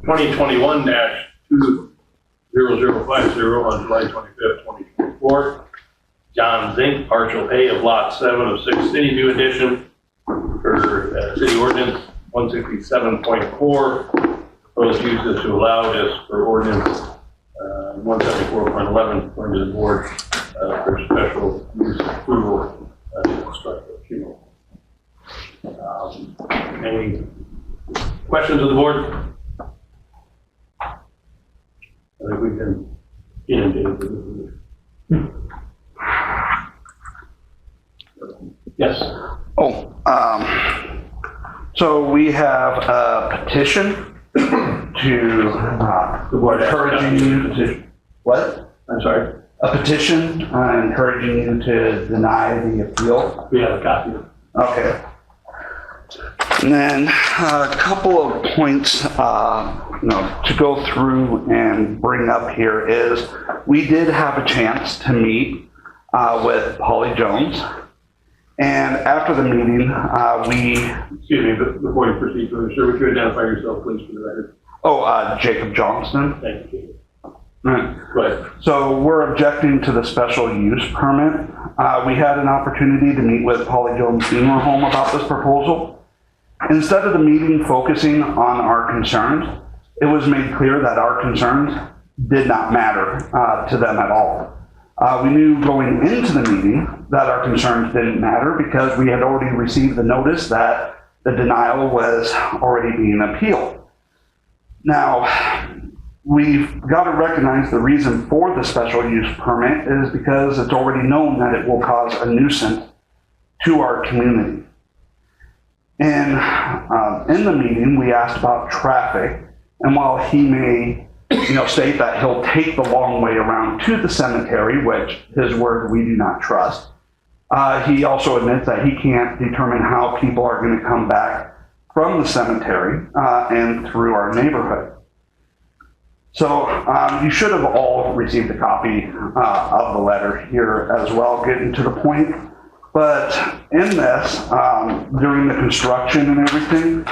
2021-20050 on July 25th, 2024. John Zink, partial A of Lot 7 of 6 City View Edition for City Ordinance 167.4. Proposed uses to allow this for Ordinance 174.11 going to the board for special use approval to construct a funeral. Any questions of the board? I think we can inundate it. Yes. So we have a petition to The board encouraging you to, what? I'm sorry. A petition encouraging you to deny the appeal. We have a copy of it. Okay. And then a couple of points to go through and bring up here is we did have a chance to meet with Pauley Jones. And after the meeting, Excuse me, but before you proceed further, sir, would you identify yourself, please, for the record? Jacob Johnston. Thank you. Right. Go ahead. So we're objecting to the special use permit. We had an opportunity to meet with Pauley Jones Funeral Home about this proposal. Instead of the meeting focusing on our concerns, it was made clear that our concerns did not matter to them at all. We knew going into the meeting that our concerns didn't matter because we had already received the notice that the denial was already being appealed. Now, we've got to recognize the reason for the special use permit is because it's already known that it will cause a nuisance to our community. And in the meeting, we asked about traffic, and while he may state that he'll take the long way around to the cemetery, which his word we do not trust, he also admits that he can't determine how people are going to come back from the cemetery and through our neighborhood. So you should have all received a copy of the letter here as well, getting to the point. But in this, during the construction and everything,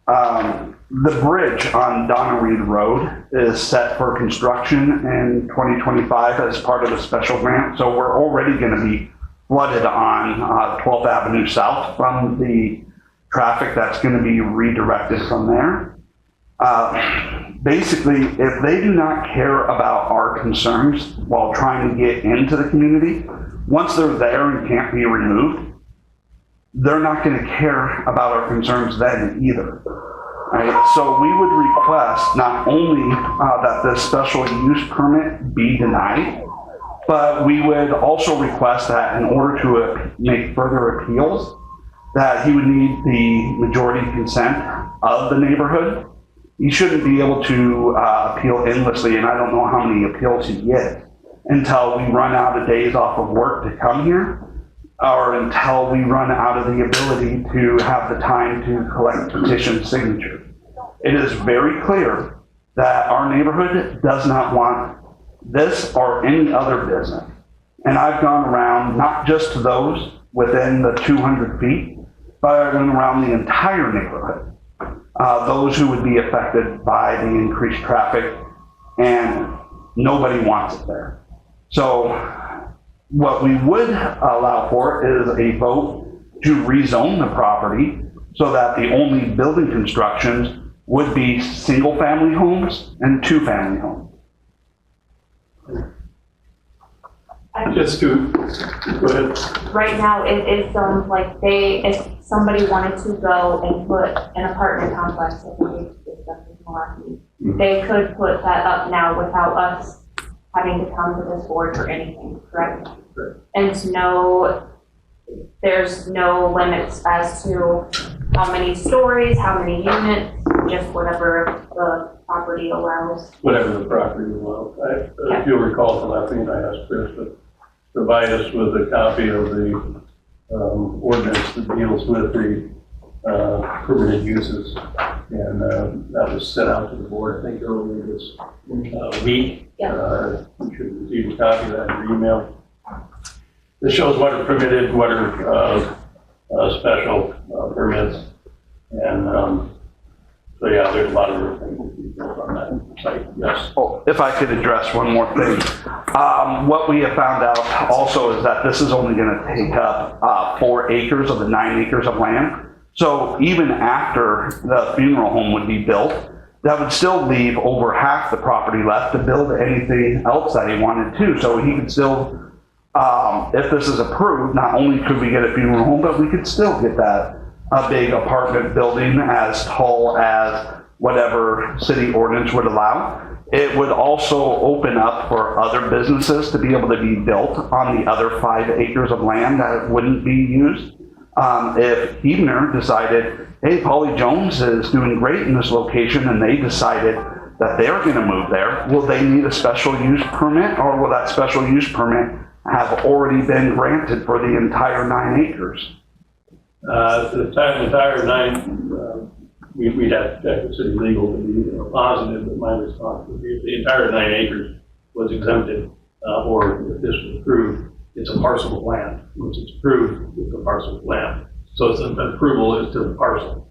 the bridge on Donna Reed Road is set for construction in 2025 as part of a special grant. So we're already going to be flooded on 12th Avenue South from the traffic that's going to be redirected from there. Basically, if they do not care about our concerns while trying to get into the community, once they're there and can't be removed, they're not going to care about our concerns then either. Right? So we would request not only that this special use permit be denied, but we would also request that in order to make further appeals, that he would need the majority consent of the neighborhood. He shouldn't be able to appeal endlessly, and I don't know how many appeals he gets, until we run out of days off of work to come here, or until we run out of the ability to have the time to collect petition signatures. It is very clear that our neighborhood does not want this or any other business. And I've gone around not just to those within the 200 feet, but I went around the entire neighborhood. Those who would be affected by the increased traffic, and nobody wants it there. So what we would allow for is a vote to rezone the property so that the only building constructions would be single-family homes and two-family homes. Just to go ahead. Right now, it sounds like if somebody wanted to go and put an apartment complex, I think we discussed this more, they could put that up now without us having to come to this board for anything, correct? Correct. And there's no limits as to how many stories, how many units, just whatever the property allows. Whatever the property allows. If you'll recall from last meeting, I asked Chris to provide us with a copy of the ordinance that deals with the permitted uses. And that was sent out to the board, I think, earlier this week. Yeah. You should receive a copy of that in your email. This shows what are permitted, what are special permits. And so, yeah, there's a lot of other things. Right, yes. Oh, if I could address one more thing. What we have found out also is that this is only going to take up 4 acres of the 9 acres of land. So even after the funeral home would be built, that would still leave over half the property left to build anything else that he wanted to. So he could still, if this is approved, not only could we get a funeral home, but we could still get that a big apartment building as tall as whatever city ordinance would allow. It would also open up for other businesses to be able to be built on the other 5 acres of land that wouldn't be used. If Hebner decided, hey, Pauley Jones is doing great in this location, and they decided that they're going to move there, will they need a special use permit, or will that special use permit have already been granted for the entire 9 acres? The entire 9, we'd have to check the city legal to be positive, but my response would be if the entire 9 acres was exempted, or if this was approved, it's a parcel of land. Once it's approved, it's a parcel of land. So it's an approval is to the parcel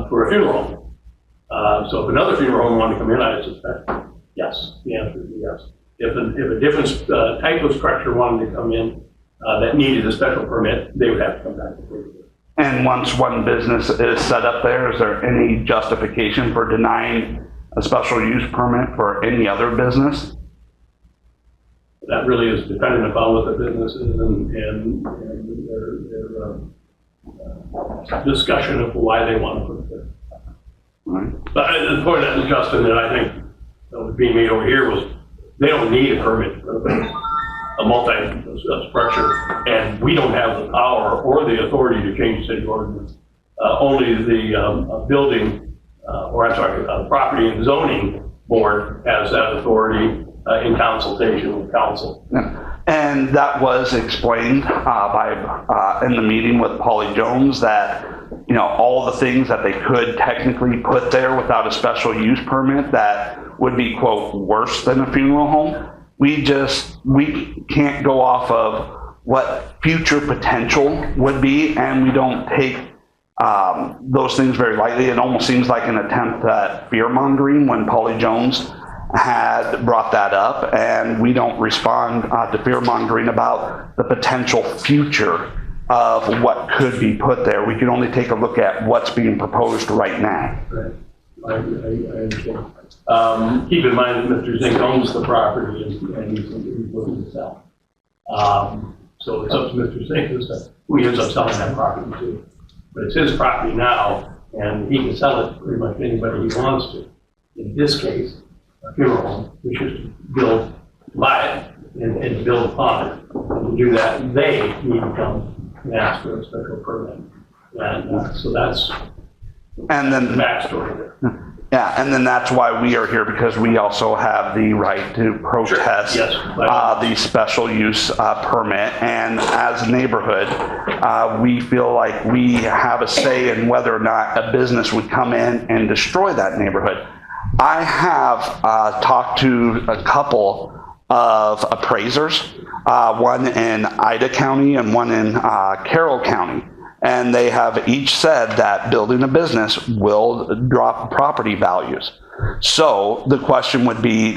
for a funeral home. So if another funeral home wanted to come in, I suspect yes. The answer is yes. If a different type of structure wanted to come in that needed a special permit, they would have to come back before we do it. And once one business is set up there, is there any justification for denying a special use permit for any other business? That really is dependent upon what the business is and their discussion of why they want to put it there. Right. But the point that Justin that I think that was being made over here was they don't need a permit for a multi-structure, and we don't have the power or the authority to change city ordinance. Only the building, property and zoning board has that authority in consultation with council. Yeah. And that was explained in the meeting with Pauley Jones that, all the things that they could technically put there without a special use permit that would be, quote, worse than a funeral home. We can't go off of what future potential would be, and we don't take those things very lightly. It almost seems like an attempt at fear-mongering when Pauley Jones had brought that up, and we don't respond to fear-mongering about the potential future of what could be put there. We can only take a look at what's being proposed right now. Right. I understand. Keep in mind that Mr. Zink owns the property and he's looking to sell. So it's up to Mr. Zink who he ends up selling that property to. But it's his property now, and he can sell it to pretty much anybody he wants to. In this case, a funeral home, which is to buy it and build upon it. And to do that, they need to come and ask for a special permit. And so that's And then the backstory there. Yeah, and then that's why we are here, because we also have the right to protest Sure. Yes. the special use permit. And as a neighborhood, we feel like we have a say in whether or not a business would come in and destroy that neighborhood. I have talked to a couple of appraisers, one in Ida County and one in Carroll County. And they have each said that building a business will drop property values. So the question would be,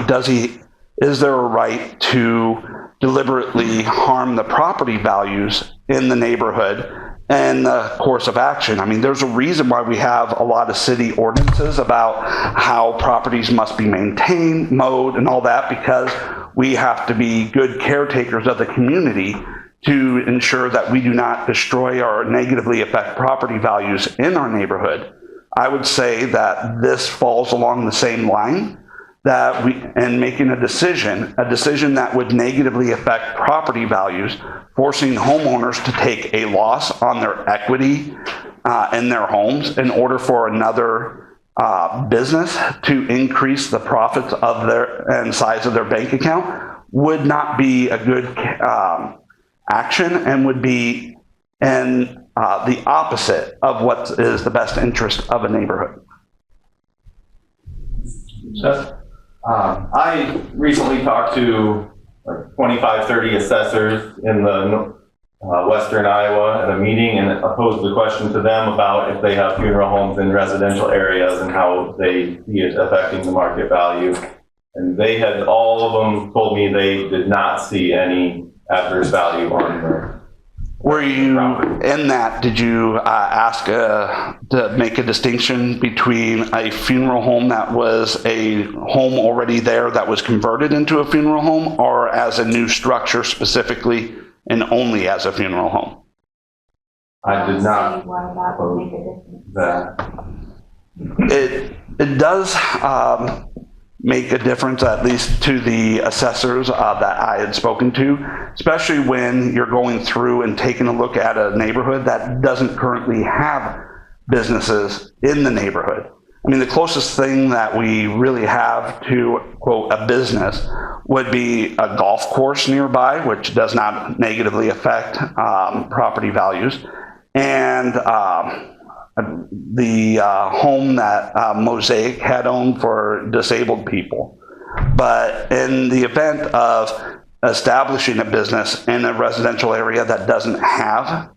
is there a right to deliberately harm the property values in the neighborhood in the course of action? I mean, there's a reason why we have a lot of city ordinances about how properties must be maintained, mowed, and all that, because we have to be good caretakers of the community to ensure that we do not destroy or negatively affect property values in our neighborhood. I would say that this falls along the same line, that in making a decision that would negatively affect property values, forcing homeowners to take a loss on their equity in their homes in order for another business to increase the profits of and size of their bank account would not be a good action, and would be in the opposite of what is the best interest of a neighborhood. Seth? I recently talked to like 25, 30 assessors in the Western Iowa at a meeting and posed the question to them about if they have funeral homes in residential areas and how they see it affecting the market value. And they had, all of them told me they did not see any adverse value on the. Were you, in that, did you ask to make a distinction between a funeral home that was a home already there that was converted into a funeral home, or as a new structure specifically and only as a funeral home? I did not. See why that would make a difference. It does make a difference, at least to the assessors that I had spoken to, especially when you're going through and taking a look at a neighborhood that doesn't currently have businesses in the neighborhood. I mean, the closest thing that we really have to, quote, a business would be a golf course nearby, which does not negatively affect property values, and the home that Mosaic had owned for disabled people. But in the event of establishing a business in a residential area that doesn't have,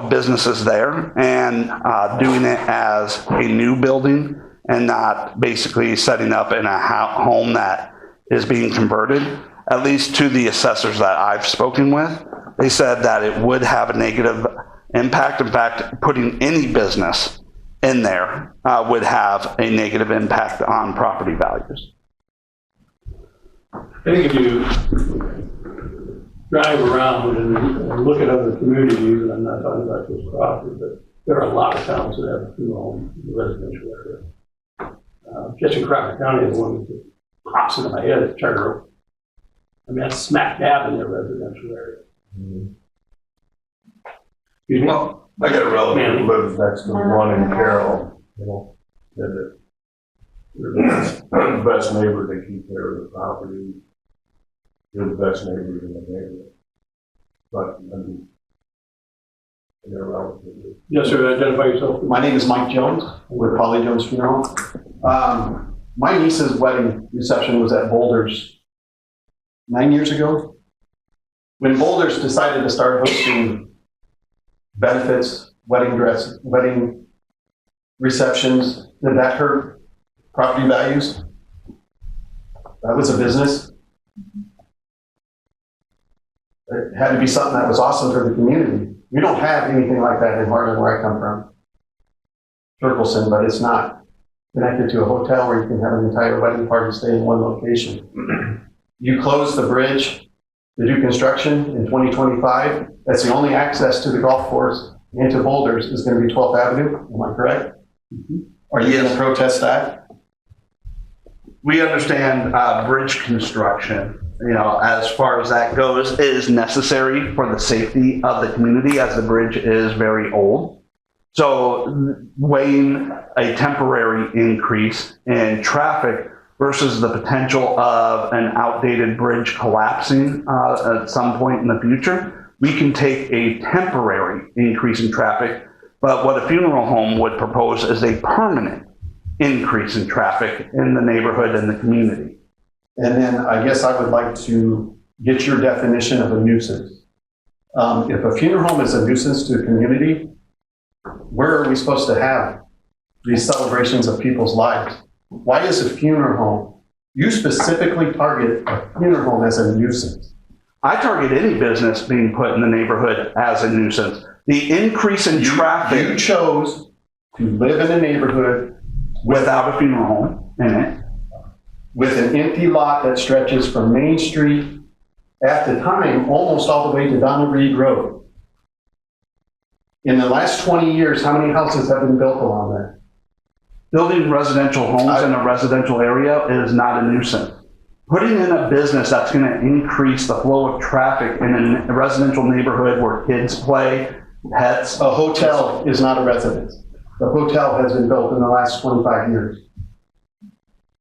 businesses there, and doing it as a new building and not basically setting up in a home that is being converted, at least to the assessors that I've spoken with, they said that it would have a negative impact. In fact, putting any business in there would have a negative impact on property values. I think if you drive around and look at other communities, and I'm not talking about this property, but there are a lot of towns that have a funeral home in the residential area. Just in Crawford County is one that pops into my head, it's Charter Oak. I mean, that's smack dab in their residential area. Excuse me? Well, I got a relative who lives next to one in Carroll, that they're the best neighbor, they keep care of the property. They're the best neighbors in the neighborhood. But, I mean, they're relatively. Yes, sir, identify yourself. My name is Mike Jones with Pauley Jones Funeral Home. My niece's wedding reception was at Boulders 9 years ago. When Boulders decided to start hosting benefits, wedding receptions, did that hurt property values? That was a business. It had to be something that was awesome for the community. We don't have anything like that in Heartland, where I come from. Turkelson, but it's not connected to a hotel where you can have an entire wedding party stay in one location. You close the bridge to do construction in 2025. That's the only access to the golf course and to Boulders is going to be 12th Avenue. Am I correct? Are you going to protest that? We understand bridge construction, as far as that goes, is necessary for the safety of the community, as the bridge is very old. So weighing a temporary increase in traffic versus the potential of an outdated bridge collapsing at some point in the future, we can take a temporary increase in traffic, but what a funeral home would propose is a permanent increase in traffic in the neighborhood and the community. And then I guess I would like to get your definition of a nuisance. If a funeral home is a nuisance to the community, where are we supposed to have these celebrations of people's lives? Why is a funeral home? You specifically target a funeral home as a nuisance. I target any business being put in the neighborhood as a nuisance. The increase in traffic. You chose to live in a neighborhood without a funeral home in it, with an empty lot that stretches from Main Street at the time almost all the way to Donna Reed Road. In the last 20 years, how many houses have been built along there? Building residential homes in a residential area is not a nuisance. Putting in a business that's going to increase the flow of traffic in a residential neighborhood where kids play, pets. A hotel is not a residence. The hotel has been built in the last 25 years.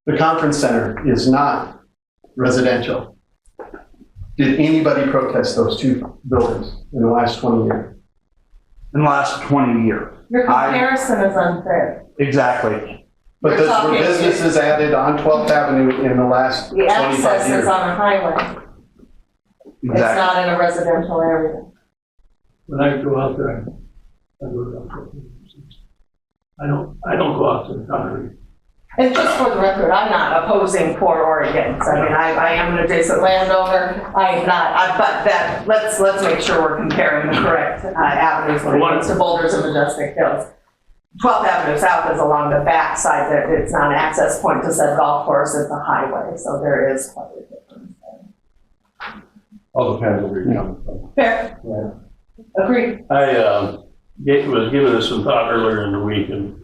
The conference center is not residential. Did anybody protest those two buildings in the last 20 years? In the last 20 years. Your comparison is unfair. Exactly. But You're those were talking- businesses added on 12th Avenue in the last The 25 access years. is on a highway. It's Exactly. not in a residential area. when I go out there, I go down to I don't go out to the country. And just for the record, I'm not opposing Port Oregon. I mean, I am an adjacent landowner. I'm not, but that, let's make sure we're comparing the correct avenues when it comes to Boulders and Majestic Hills. 12th Avenue South is along the back side, that it's not an access point to said golf course, it's a highway, so there is quite a difference there. All depends on where you're coming from. Fair. Yeah. Agreed. I was giving this some thought earlier in the week, and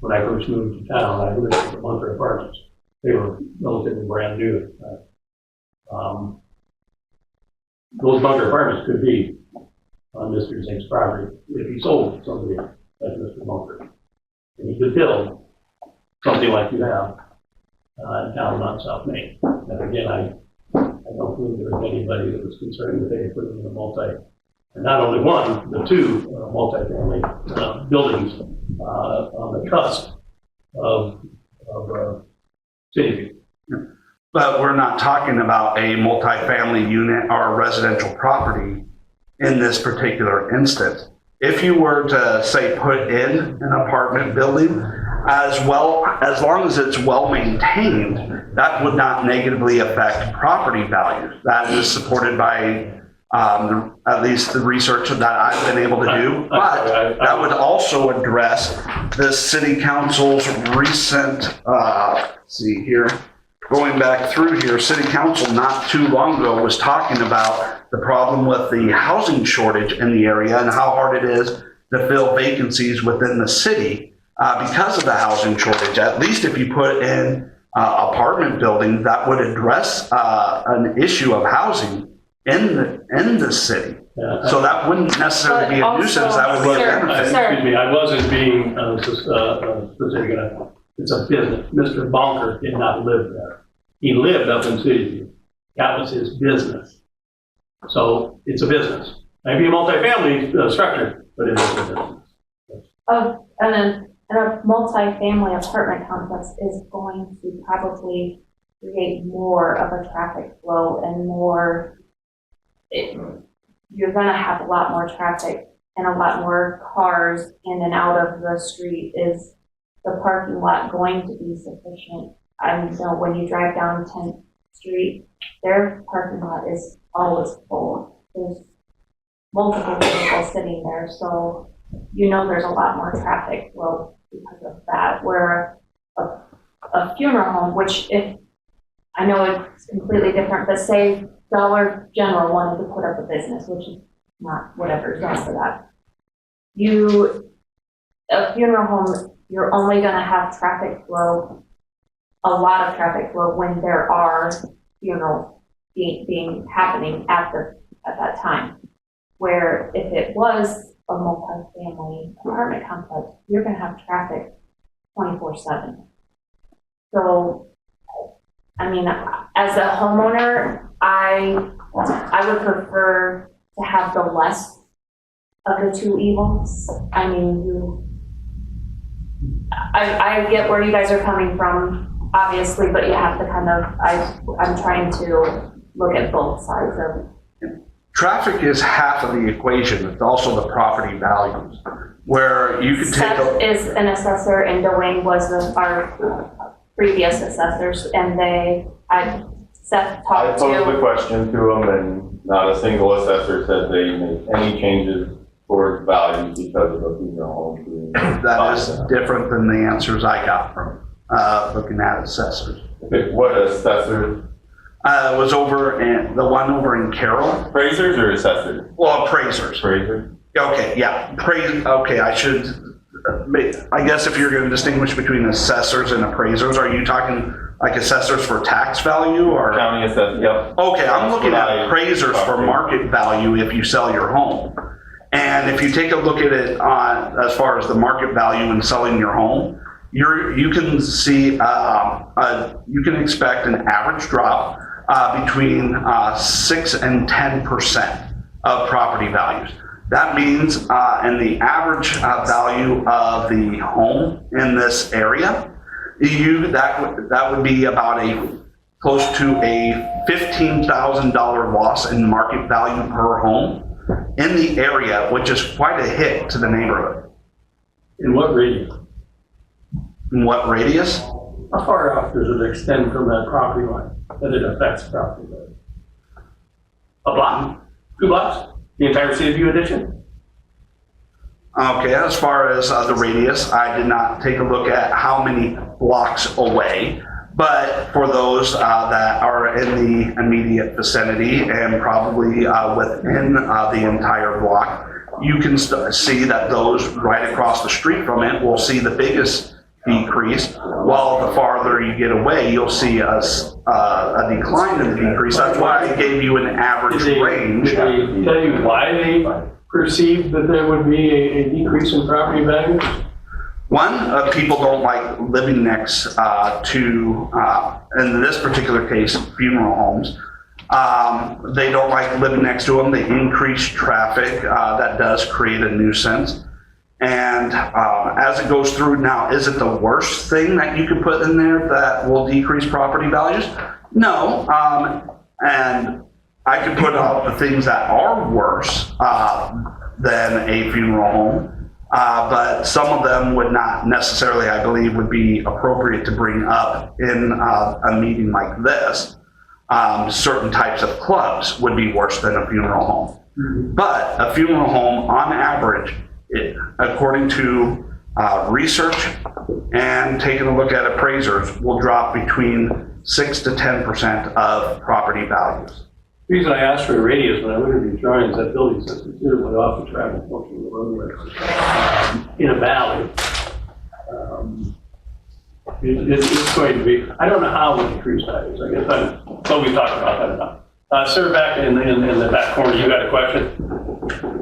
when I first moved to town, I lived in the bunker apartments. They were relatively brand new at the time. Those bunker apartments could be on Mr. Zink's property if he sold somebody like Mr. Bunker. And he could build something like you have down on South Main. And again, I don't believe there was anybody that was concerned that they had put in a not only one, but two multifamily buildings on the cusp of city. But we're not talking about a multifamily unit or a residential property in this particular instance. If you were to say put in an apartment building, as long as it's well maintained, that would not negatively affect property values. That is supported by at least the research that I've been able to do. But that would also address the city council's recent, let's see here, going back through here, city council not too long ago was talking about the problem with the housing shortage in the area and how hard it is to fill vacancies within the city because of the housing shortage. At least if you put in apartment buildings, that would address an issue of housing in the city. Yeah, so that wouldn't necessarily be a nuisance, that would be a benefit. Excuse me, I wasn't being specific enough. It's a business. Mr. Bonker did not live there. He lived up in City View. That was his business. So it's a business. Maybe a multifamily structure, but it is a business. And a multi-family apartment complex is going to probably create more of a traffic flow and more, you're going to have a lot more traffic and a lot more cars in and out of the street. Is the parking lot going to be sufficient? I know when you drive down 10th Street, their parking lot is always full. There's multiple people sitting there, so you know there's a lot more traffic flow because of that. Where a funeral home, which if I know it's completely different, but say Dollar General wanted to put up a business, which is not whatever's done for that. A funeral home, you're only going to have traffic flow, a lot of traffic flow when there are funerals being happening at that time. Where if it was a multi-family apartment complex, you're going to have traffic 24/7. So, I mean, as a homeowner, I would prefer to have the less of the two evils. I mean, I get where you guys are coming from, obviously, but you have to kind of, I'm trying to look at both sides of it. Traffic is half of the equation. It's also the property values, where you could take Seth is an assessor, and Dwayne was our previous assessors, and Seth I talked posed the to. question to them, and not a single assessor said they made any changes towards value because of a funeral home being. that is different than the answers I got from looking at assessors. What assessors? It was the one over in Carroll. Appraisers or assessors? Well, appraisers. Appraisers. Okay, yeah, okay, I guess if you're going to distinguish between assessors and appraisers, are you talking like assessors for tax value or? County assessors, yep. Okay, I'm looking at appraisers for market value if you sell your home. And if you take a look at it as far as the market value in selling your home, you can see, you can expect an average drop between 6 and 10% of property values. That means in the average value of the home in this area, that would be about close to a $15,000 loss in market value per home. in the area, which is quite a hit to the neighborhood. In what radius? In what radius? How far off does it extend from that property line that it affects property line? A block? 2 blocks? The entire City View addition? Okay, as far as the radius, I did not take a look at how many blocks away, but for those that are in the immediate vicinity and probably within the entire block, you can see that those right across the street from it will see the biggest decrease, while the farther you get away, you'll see a decline in the decrease. That's why I gave you an average range. Did they tell you why they perceived that there would be a decrease in property values? One, people don't like living next to, in this particular case, funeral homes. They don't like living next to them. They increase traffic. That does create a nuisance. And as it goes through now, is it the worst thing that you could put in there that will decrease property values? No. And I could put out the things that are worse than a funeral home, but some of them would not necessarily, I believe, would be appropriate to bring up in a meeting like this. Certain types of clubs would be worse than a funeral home. Mm-hmm. But a funeral home, on average, according to research and taking a look at appraisers, will drop between 6 to 10% of property values. The reason I asked for a radius when I looked at these drawings, that building sits considerably off the traffic function of the roadway in a valley. It's going to be, I don't know how we decrease values. I guess but we talked about that enough. Sir, back in the back corner, you got a question?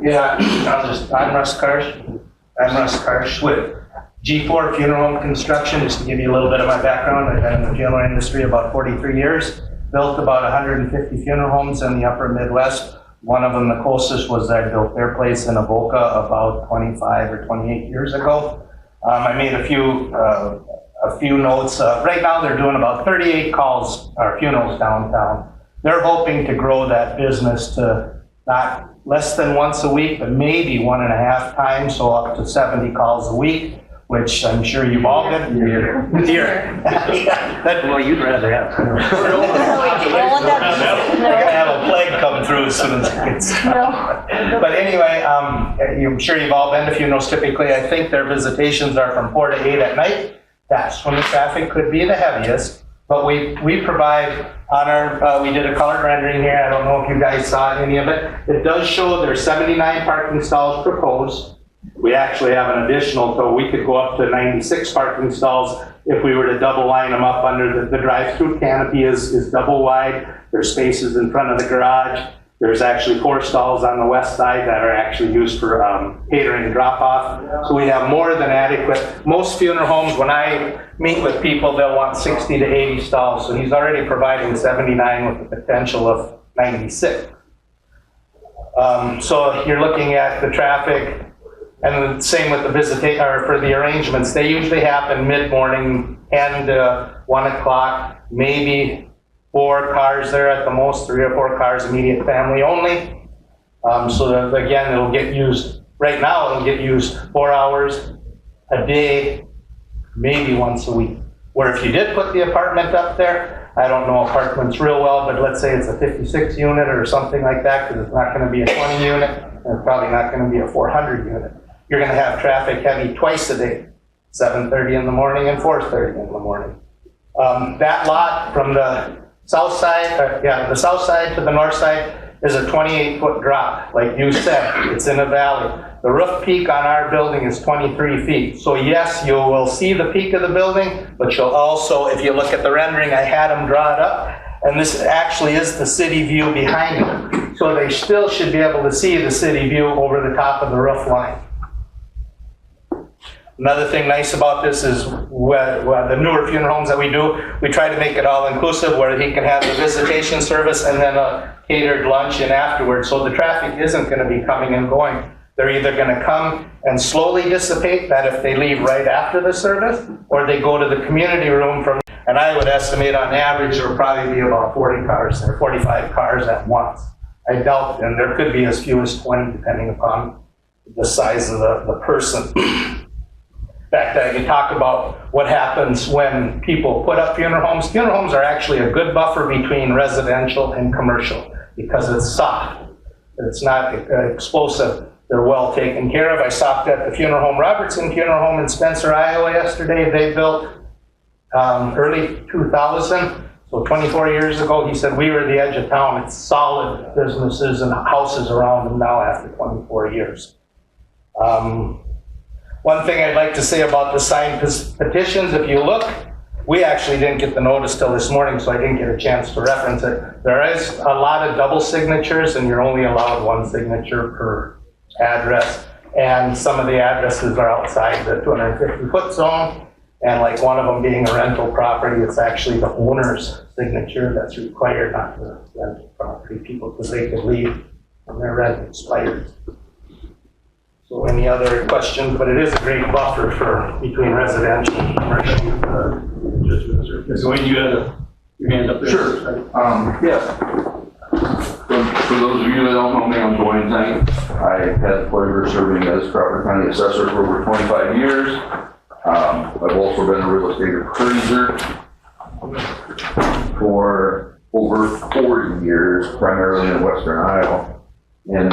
Yeah, I'm Russ Karsh with G4 Funeral Home Construction. Just to give you a little bit of my background, I've been in the funeral industry about 43 years. Built about 150 funeral homes in the upper Midwest. One of them, the closest, was I built their place in Avoca about 25 or 28 years ago. I made a few notes. Right now they're doing about 38 calls or funerals downtown. They're hoping to grow that business to not less than once a week, but maybe 1.5 times, so up to 70 calls a week, which I'm sure you've all been. Dear. Well, you'd rather have. We're gonna have a plague come through as soon as it gets started. But anyway, I'm sure you've all been to funerals. Typically, I think their visitations are from 4 to 8 at night. That's when the traffic could be the heaviest. But we provide on our, we did a colored rendering here. I don't know if you guys saw any of it. It does show there's 79 parking stalls proposed. We actually have an additional, so we could go up to 96 parking stalls if we were to double line them up under the drive-through canopy is double wide. There's spaces in front of the garage. There's actually 4 stalls on the west side that are actually used for catering and drop-off. So we have more than adequate. Most funeral homes, when I meet with people, they'll want 60 to 80 stalls. So he's already providing 79 with the potential of 96. So you're looking at the traffic. And the same with the visitation, or for the arrangements. They usually happen mid-morning, 10 to 1 o'clock, maybe 4 cars there at the most, 3 or 4 cars, immediate family only. So that, again, it'll get used, right now it'll get used 4 hours a day, maybe once a week. Where if you did put the apartment up there, I don't know apartments real well, but let's say it's a 56 unit or something like that, because it's not going to be a 20 unit, and it's probably not going to be a 400 unit. You're going to have traffic heavy twice a day, 7:30 in the morning and 4:30 in the morning. That lot from the south side, the south side to the north side is a 28-foot drop. Like you said, it's in a valley. The roof peak on our building is 23 feet. So yes, you will see the peak of the building, but you'll also, if you look at the rendering, I had them draw it up, and this actually is the city view behind it. So they still should be able to see the city view over the top of the roof line. Another thing nice about this is the newer funeral homes that we do, we try to make it all inclusive where he can have the visitation service and then a catered lunch and afterwards. So the traffic isn't going to be coming and going. They're either going to come and slowly dissipate, that if they leave right after the service, or they go to the community room from, and I would estimate on average there will probably be about 40 cars there, 45 cars at once. I doubt, and there could be as few as 20 depending upon the size of the person. In fact, you talk about what happens when people put up funeral homes. Funeral homes are actually a good buffer between residential and commercial because it's soft. It's not explosive. They're well taken care of. I stopped at the funeral home, Robertson Funeral Home in Spencer, Iowa yesterday. They built early 2000, so 24 years ago. He said, we were the edge of town. It's solid businesses and houses around them now after 24 years. One thing I'd like to say about the signed petitions, if you look, we actually didn't get the notice till this morning, so I didn't get a chance to reference it. There is a lot of double signatures, and you're only allowed one signature per address. And some of the addresses are outside the 250-foot zone. And like one of them being a rental property, it's actually the owner's signature that's required, not the rental property people, because they could leave when their rent expires. So any other questions? But it is a great buffer for between residential and commercial. So Wayne, you had your hand up there. Sure. Yes. For those of you that don't know me, I'm Dwayne Tank. I had the pleasure of serving as Crawford County Assessor for over 25 years. I've also been a real estate appraiser for over 40 years, primarily in Western Iowa. And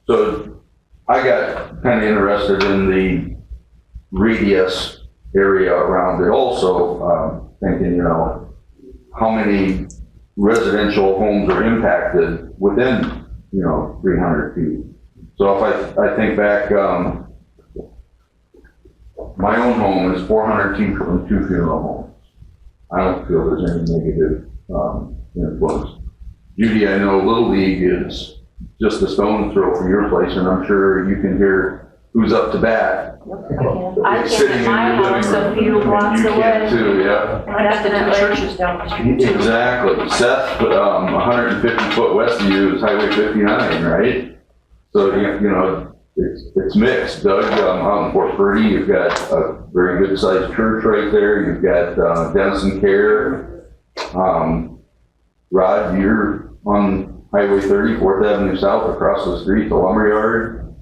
so I got kind of interested in the radius area around it also, thinking, you know, how many residential homes are impacted within, you know, 300 feet. So if I think back, my own home is 400 feet from 2 funeral homes. I don't feel there's any negative influence. Judy, I know Little League is just a stone's throw from your place, and I'm sure you can hear who's up to bat. I Sitting can in at my your living house a room. few blocks You away. can too, yeah. Definitely. Churches down the street too. Exactly. Seth, 150 foot west of you is Highway 59, right? So, you know, it's mixed. Doug, out in Fort Purdy, you've got a very good sized church right there. You've got Denison Care. Rod, you're on Highway 30, 4th Avenue South, across the street, the lumberyard.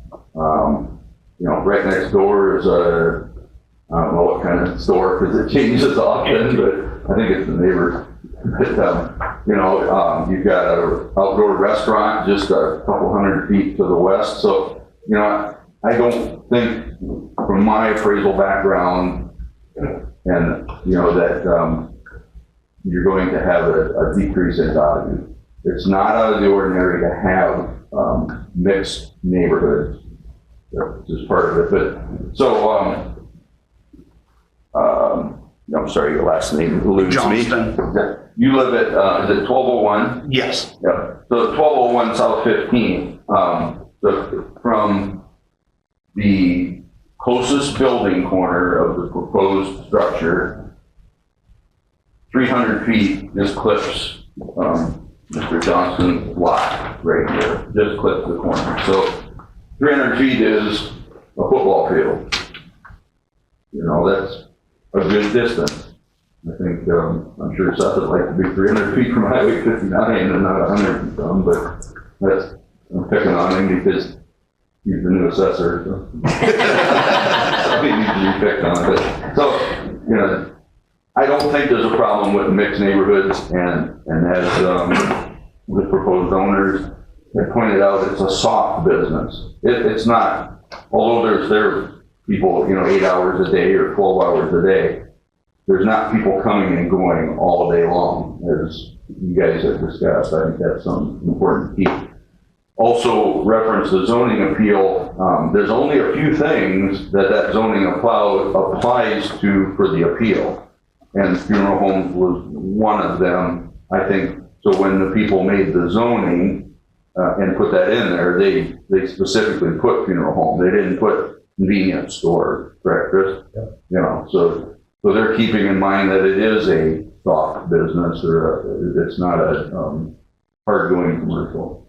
You know, right next door is a, I don't know what kind of store, because it changes often, but I think it's the neighbor. But, you know, you've got an outdoor restaurant just a couple hundred feet to the west. So, you know, I don't think from my appraisal background and, you know, that you're going to have a decrease in value. It's not out of the ordinary to have mixed neighborhoods. That's just part of it. But so, I'm sorry, your last name eludes me. Johnston. You live at, is it 1201? Yes. Yeah. So 1201 South 15. So from the closest building corner of the proposed structure, 300 feet just clips Mr. Johnson's lot right here. Just clips the corner. So 300 feet is a football field. You know, that's a good distance. I think, I'm sure Seth would like to be 300 feet from Highway 59 and not 100 and some, but that's, I'm picking on him because he's the new assessor. So, so he needs to be picked on. But, so, you know, I don't think there's a problem with mixed neighborhoods, and as the proposed owners have pointed out, it's a soft business. It's not, although there are people, you know, 8 hours a day or 12 hours a day, there's not people coming and going all day long, as you guys have discussed. I think that's some important key. Also reference the zoning appeal. There's only a few things that zoning applies to for the appeal. And funeral homes was one of them, I think. So when the people made the zoning and put that in there, they specifically put funeral home. They didn't put convenience store, correct, Chris? Yeah. You know, so they're keeping in mind that it is a soft business, or it's not a hard-going commercial.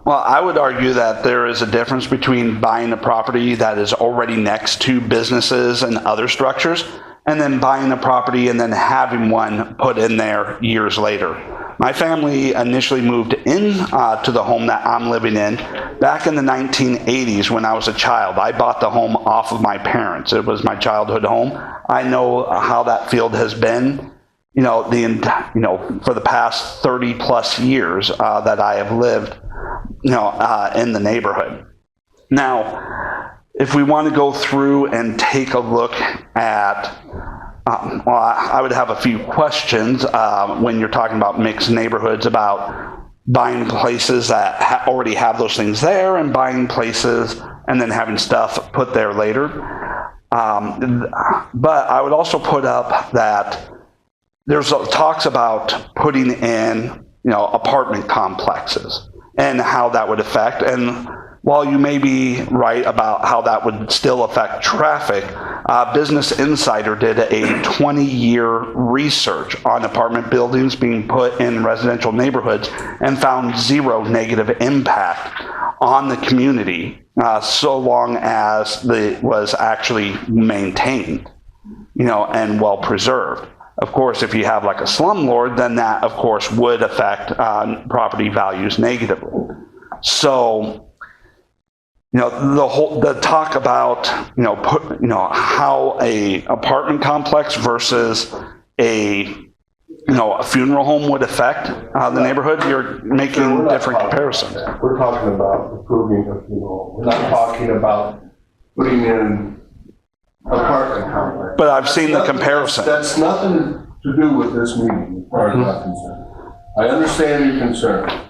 Well, I would argue that there is a difference between buying a property that is already next to businesses and other structures and then buying a property and then having one put in there years later. My family initially moved in to the home that I'm living in back in the 1980s when I was a child. I bought the home off of my parents. It was my childhood home. I know how that field has been, for the past 30 plus years that I have lived, in the neighborhood. Now, if we want to go through and take a look at I would have a few questions when you're talking about mixed neighborhoods, about buying places that already have those things there and buying places and then having stuff put there later. But I would also put up that there's talks about putting in, apartment complexes and how that would affect. And while you may be right about how that would still affect traffic, Business Insider did a 20-year research on apartment buildings being put in residential neighborhoods and found zero negative impact on the community so long as it was actually maintained, and well preserved. Of course, if you have like a slumlord, then that, of course, would affect property values negatively. So, the talk about, how a apartment complex versus a funeral home would affect the neighborhood, you're making different comparisons. We're talking about improving the funeral. We're not talking about putting in apartment complex. But I've seen the comparison. That's nothing to do with this meeting, as far as I'm concerned. I understand your concern.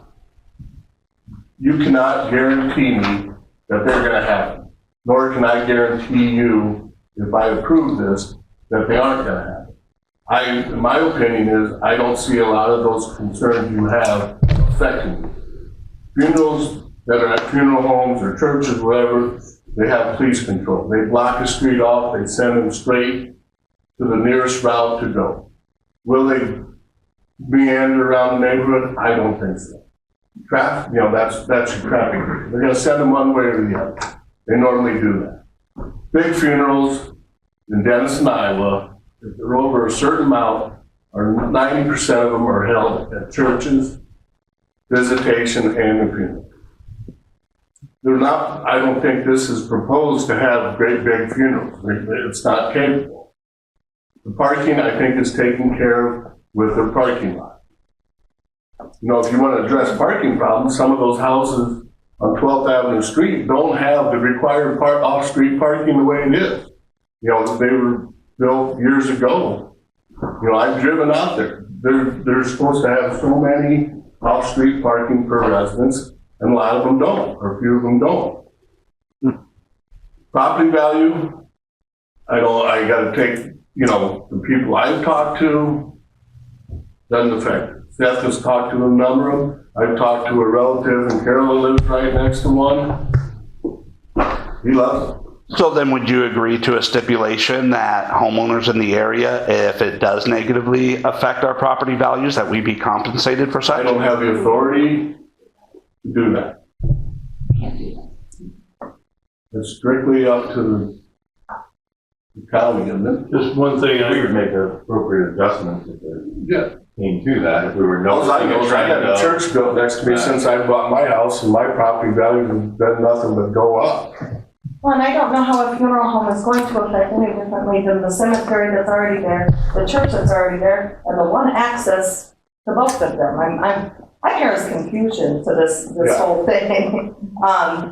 You cannot guarantee me that they're going to happen, nor can I guarantee you, if I approve this, that they aren't going to happen. My opinion is, I don't see a lot of those concerns you have affecting me. Funerals that are at funeral homes or churches, whatever, they have police control. They block a street off, they send them straight to the nearest route to go. Will they meander around the neighborhood? I don't think so. Traffic, that's your traffic. They're going to send them one way or the other. They normally do that. Big funerals in Denison, Iowa, if they're over a certain amount, or 90% of them are held at churches, visitation, and the funeral. They're not, I don't think this is proposed to have great big funerals. It's not capable. The parking, I think, is taken care of with the parking lot. If you want to address parking problems, some of those houses on 12th Avenue Street don't have the required off-street parking the way it is. They were built years ago. I've driven out there. They're supposed to have so many off-street parking per residence, and a lot of them don't, or a few of them don't. Property value, I got to take, the people I've talked to, doesn't affect it. Seth has talked to a number of them. I've talked to a relative, and Carol lives right next to one. He loves it. So then would you agree to a stipulation that homeowners in the area, if it does negatively affect our property values, that we be compensated for such? I don't have the authority to do that. It's strictly up to the county, isn't it? Just one thing, We would make the appropriate adjustments if it came to that, if we were I had a church built next to me since I bought my house, and my property value has done nothing but go up. Well, and I don't know how a funeral home is going to affect any differently than the cemetery that's already there, the church that's already there, and the one access to both of them. I hear is confusion to this whole thing,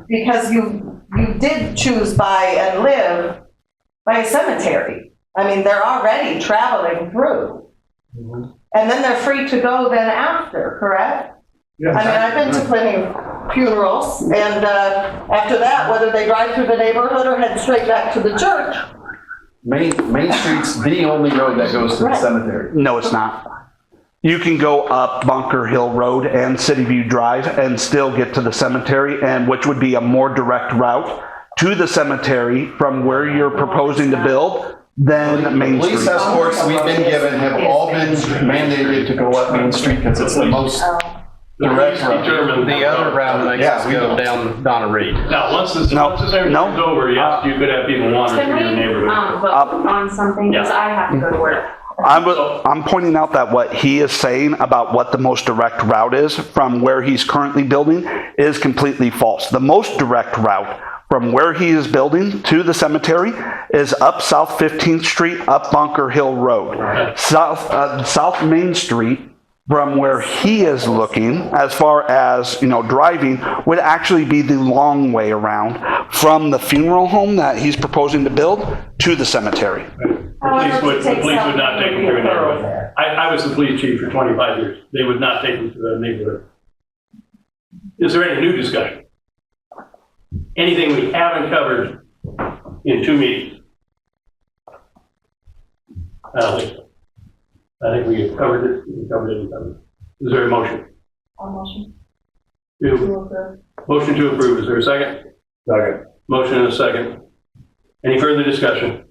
because you did choose by and live by a cemetery. I mean, they're already traveling through. Mm-hmm. And then they're free to go then after, correct? Yeah. I mean, I've been to plenty of funerals, and after that, whether they drive through the neighborhood or head straight back to the church. Main Street's the only road that goes to the cemetery. No, it's not. You can go up Bunker Hill Road and City View Drive and still get to the cemetery, and which would be a more direct route to the cemetery from where you're proposing to build than Main Street. Police escorts we've been given have all been mandated to go up Main Street because it's the most Direct route. The other route makes Yeah, us we go don't. down Donna Reed. Now, once this No, everything's no. over, yes, you could have people wander Can through your we, neighborhood. vote on something, because I have to go to work. I'm pointing out that what he is saying about what the most direct route is from where he's currently building is completely false. The most direct route from where he is building to the cemetery is up South 15th Street, up Bunker Hill Road. South Main Street, from where he is looking, as far as, driving, would actually be the long way around from the funeral home that he's proposing to build to the cemetery. The police would not take them through a neighborhood. I was the police chief for 25 years. They would not take them through a neighborhood. Is there any new discussion? Anything we haven't covered in 2 meetings? I don't think so. I think we have covered it. We covered it. Is there a motion? Motion. Motion to approve. Is there a second? Second. Motion and a second. Any further discussion?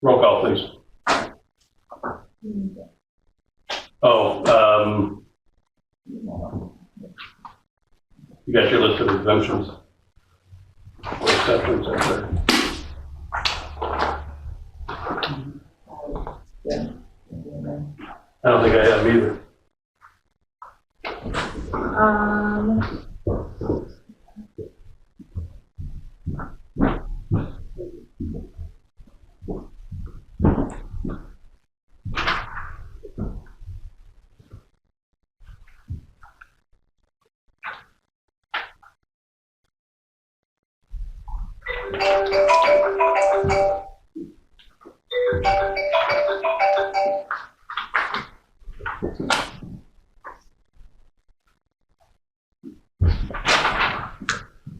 Roll call, please. You got your list of exemptions. Or exceptions, I'm sorry. I don't think I have either.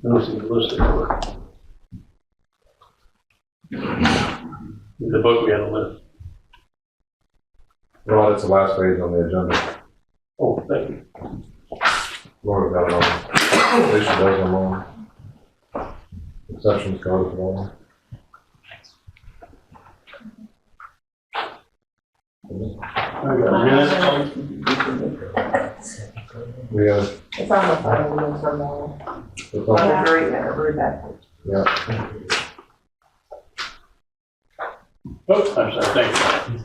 I don't see the list anywhere. In the book, we had a list. Well, that's the last page on the agenda. Oh, thank you. Laura got it on. At least she does them all. Exceptions covered for all. I got a minute. We got, It's on the final wheels from the, it's on all, the very back. yeah. Oh, I'm sorry, thank you.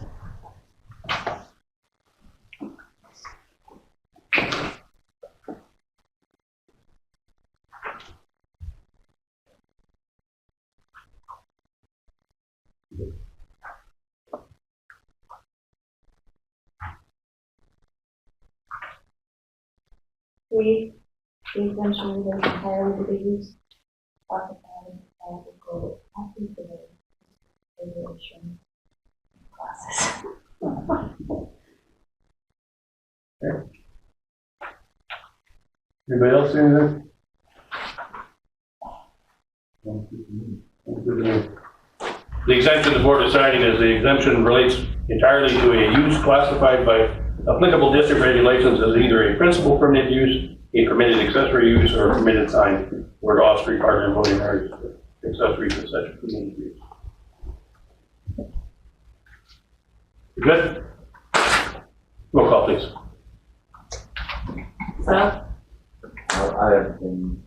The exemption is entirely to be used. Classified as a code, after the regulation classes. Anybody else see anything? The exemption the board is citing is the exemption relates entirely to a use classified by applicable district regulations as either a principal permitted use, a permitted accessory use, or a permitted sign, or off-street parking and voting areas, accessory to such a permitted use. Good? Roll call, please. So, I have been.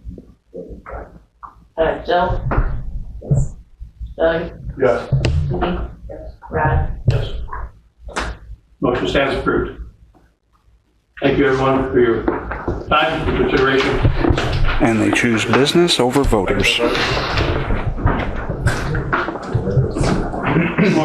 Jill? Yes. Doug? Yes. Judy? Yes. Brad? Yes. Motion stands approved. Thank you, everyone, for your time and consideration. And they choose business over voters.